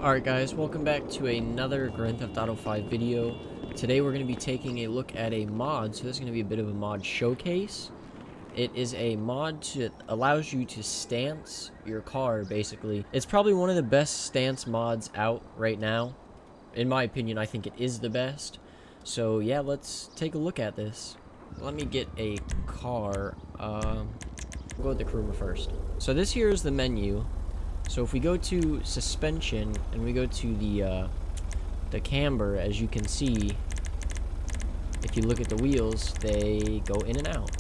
Alright guys, welcome back to another Grand Theft Auto 5 video. Today we're going to be taking a look at a mod, so this is going to be a bit of a mod showcase. It is a mod that allows you to stance your car, basically. It's probably one of the best stance mods out right now. In my opinion, I think it is the best. So yeah, let's take a look at this. Let me get a car. We'll go with the Karuma first. So this here is the menu. So if we go to suspension and we go to the camber, as you can see, if you look at the wheels, they go in and out.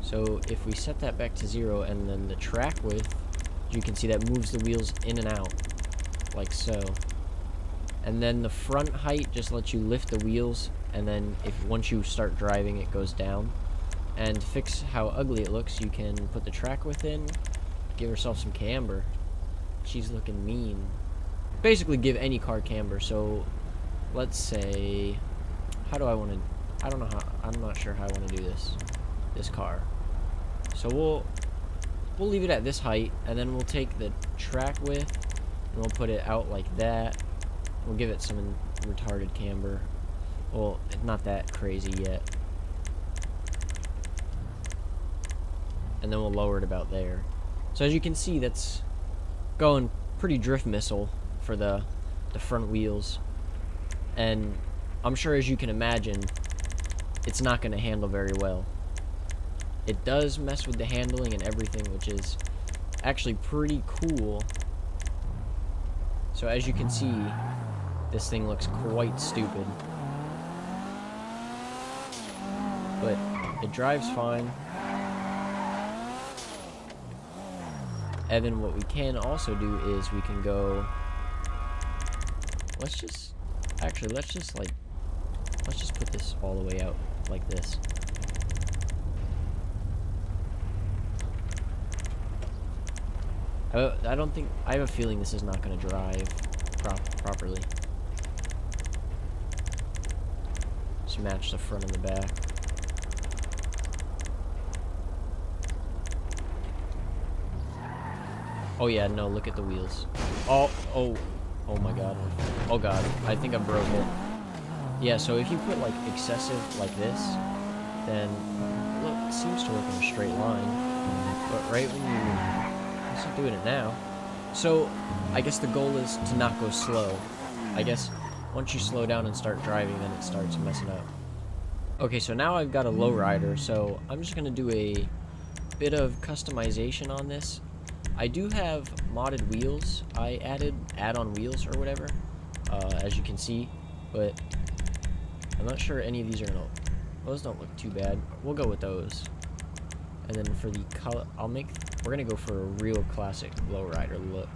So if we set that back to 0 and then the track width, you can see that moves the wheels in and out, like so. And then the front height just lets you lift the wheels, and then once you start driving, it goes down. And to fix how ugly it looks, you can put the track width in, give yourself some camber. She's looking mean. Basically give any car camber. So let's say, how do I want to, I'm not sure how I want to do this car. So we'll leave it at this height, and then we'll take the track width and we'll put it out like that. We'll give it some retarded camber. Well, not that crazy yet. And then we'll lower it about there. So as you can see, that's going pretty drift missile for the front wheels, and I'm sure, as you can imagine, it's not going to handle very well. It does mess with the handling and everything, which is actually pretty cool. So as you can see, this thing looks quite stupid, but it drives fine. And then what we can also do is we can go, let's just put this all the way out like this. I have a feeling this is not going to drive properly. Just match the front and the back. Oh yeah, no, look at the wheels. Oh my god. Oh god, I think I broke it. Yeah, so if you put like excessive like this, then look, it seems to work in a straight line. But right when let's not doing it now. So I guess the goal is to not go slow. I guess once you slow down and start driving, then it starts messing up. Okay, so now I've got a Lowrider, so I'm just gonna do a bit of customization on this. I do have modded wheels. I added add-on wheels or whatever, as you can see, but I'm not sure any of these are gonna. Those don't look too bad. We'll go with those. And then for the color, we're gonna go for a real classic Lowrider look.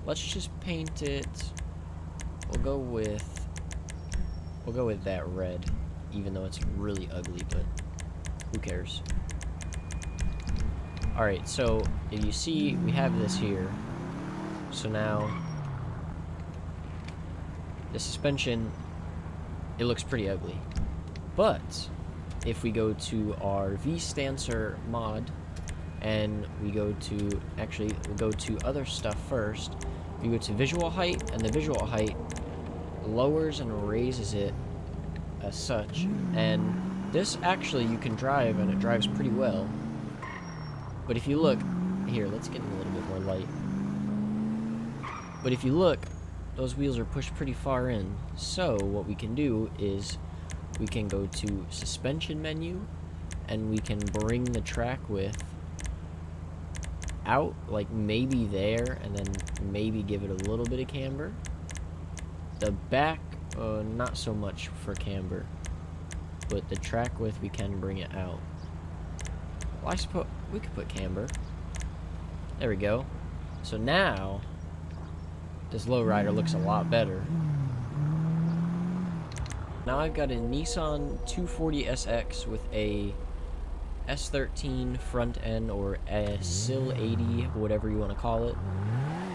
Let's just paint it. We'll go with that red, even though it's really ugly, but who cares? Alright, so if you see, we have this here. So now the suspension, it looks pretty ugly. But if we go to our V-Stancer mod and we go to, actually we'll go to other stuff first. You go to visual height, and the visual height lowers and raises it as such. And this actually you can drive, and it drives pretty well. But if you look here, let's get a little bit more light. But if you look, those wheels are pushed pretty far in. So what we can do is we can go to suspension menu, and we can bring the track width out, like maybe there, and then maybe give it a little bit of camber. The back, not so much for camber, but the track width, we can bring it out. Well, I suppose we could put camber. There we go. So now this Lowrider looks a lot better. Now I've got a Nissan 240SX with a S13 front end, or a SIL 80, whatever you want to call it.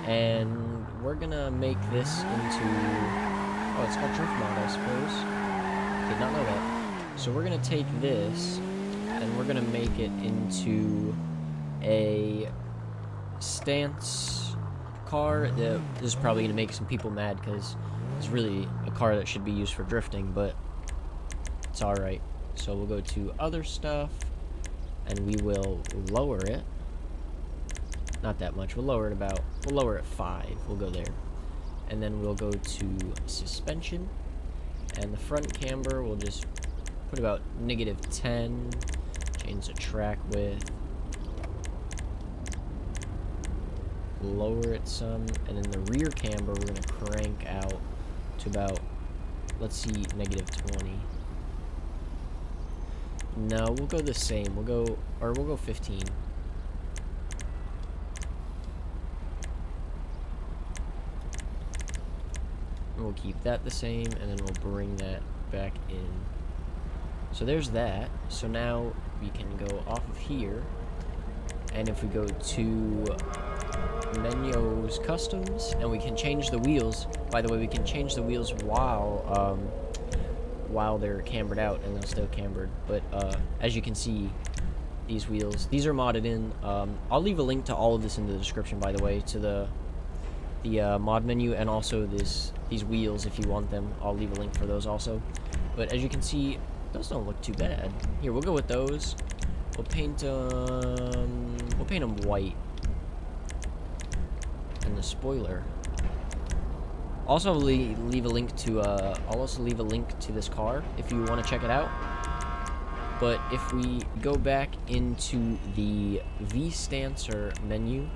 And we're gonna make this into, oh, it's called drift mod, I suppose. Did not know that. So we're gonna take this and we're gonna make it into a stance car. This is probably gonna make some people mad because it's really a car that should be used for drifting, but it's alright. So we'll go to other stuff and we will lower it. Not that much. We'll lower it 5. We'll go there. And then we'll go to suspension. And the front camber, we'll just put about -10. Change the track width. Lower it some. And then the rear camber, we're going to crank out to about, let's see, -20. No, we'll go the same. We'll go 15. We'll keep that the same, and then we'll bring that back in. So there's that. So now we can go off of here, and if we go to menus, customs, and we can change the wheels. By the way, we can change the wheels while they're cambered out, and they'll stay cambered. But as you can see, these wheels, these are modded in. I'll leave a link to all of this in the description, by the way, to the mod menu, and also these wheels if you want them. I'll leave a link for those also. But as you can see, those don't look too bad. Here, we'll go with those. We'll paint them white. And the spoiler. Also, I'll leave a link to I'll also leave a link to this car if you want to check it out. But if we go back into the V-Stancer menu,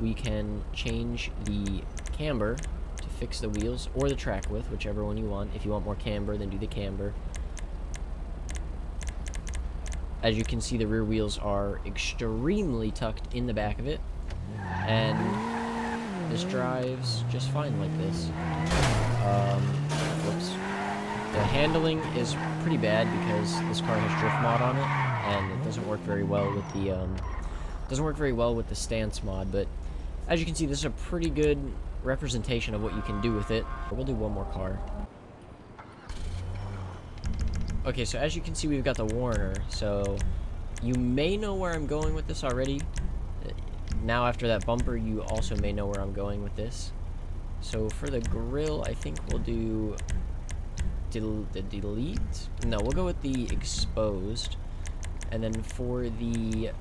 we can change the camber to fix the wheels, or the track width, whichever one you want. If you want more camber, then do the camber. As you can see, the rear wheels are extremely tucked in the back of it, and this drives just fine like this. Whoops. The handling is pretty bad because this car has drift mod on it, and it doesn't work very well with the stance mod. But as you can see, this is a pretty good representation of what you can do with it. We'll do one more car. Okay, so as you can see, we've got the Warner. So you may know where I'm going with this already. Now after that bumper, you also may know where I'm going with this. So for the grill, I think we'll do the delete. No, we'll go with the exposed. And then for the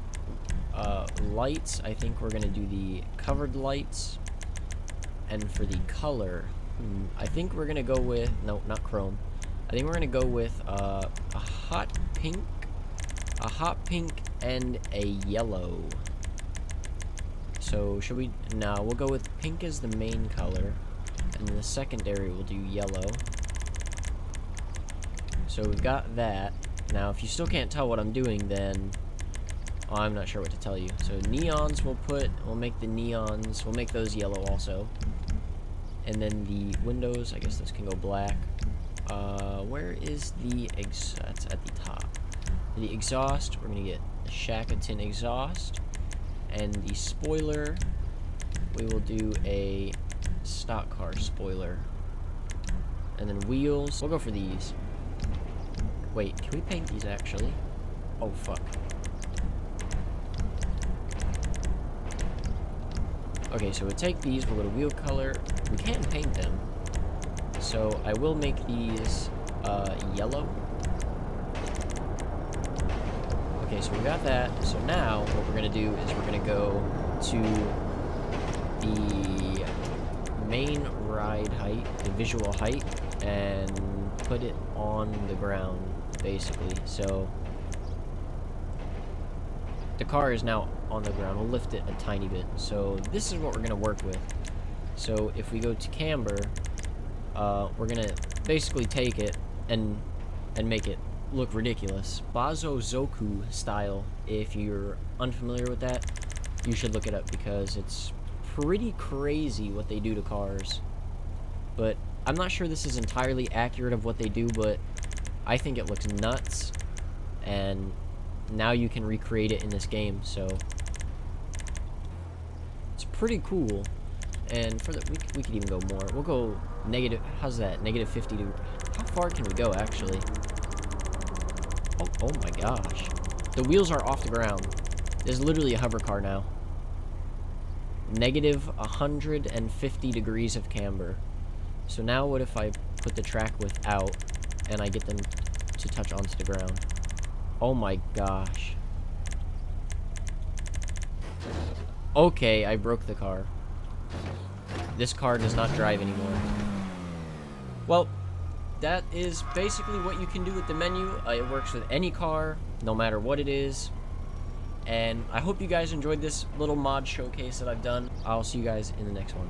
lights, I think we're gonna do the covered lights. And for the color, I think we're gonna go with, no, not chrome. I think we're gonna go with a hot pink, and a yellow. So should we? No, we'll go with pink as the main color, and then the secondary we'll do yellow. So we've got that. Now, if you still can't tell what I'm doing, then I'm not sure what to tell you. So neons we'll make the neons, we'll make those yellow also. And then the windows, I guess those can go black. Where is the that's at the top. The exhaust, we're gonna get a Shackleton exhaust. And the spoiler, we will do a stock car spoiler. And then wheels, we'll go for these. Wait, can we paint these actually? Oh, fuck. Okay, so we'll take these, we'll go to wheel color. We can paint them. So I will make these yellow. Okay, so we got that. So now what we're gonna do is we're gonna go to the main ride height, the visual height, and put it on the ground, basically. So the car is now on the ground. We'll lift it a tiny bit. So this is what we're gonna work with. So if we go to camber, we're gonna basically take it and make it look ridiculous. Bosozoku style. If you're unfamiliar with that, you should look it up because it's pretty crazy what they do to cars. But I'm not sure this is entirely accurate of what they do, but I think it looks nuts. And now you can recreate it in this game. So it's pretty cool. And for the we could even go more. We'll go negative. How's that? Negative 50 to. How far can we go actually? Oh my gosh. The wheels are off the ground. There's literally a hover car now. Negative 150 degrees of camber. So now what if I put the track without and I get them to touch onto the ground? Oh my gosh. Okay, I broke the car. This car does not drive anymore. Well, that is basically what you can do with the menu. It works with any car, no matter what it is. And I hope you guys enjoyed this little mod showcase that I've done. I'll see you guys in the next one.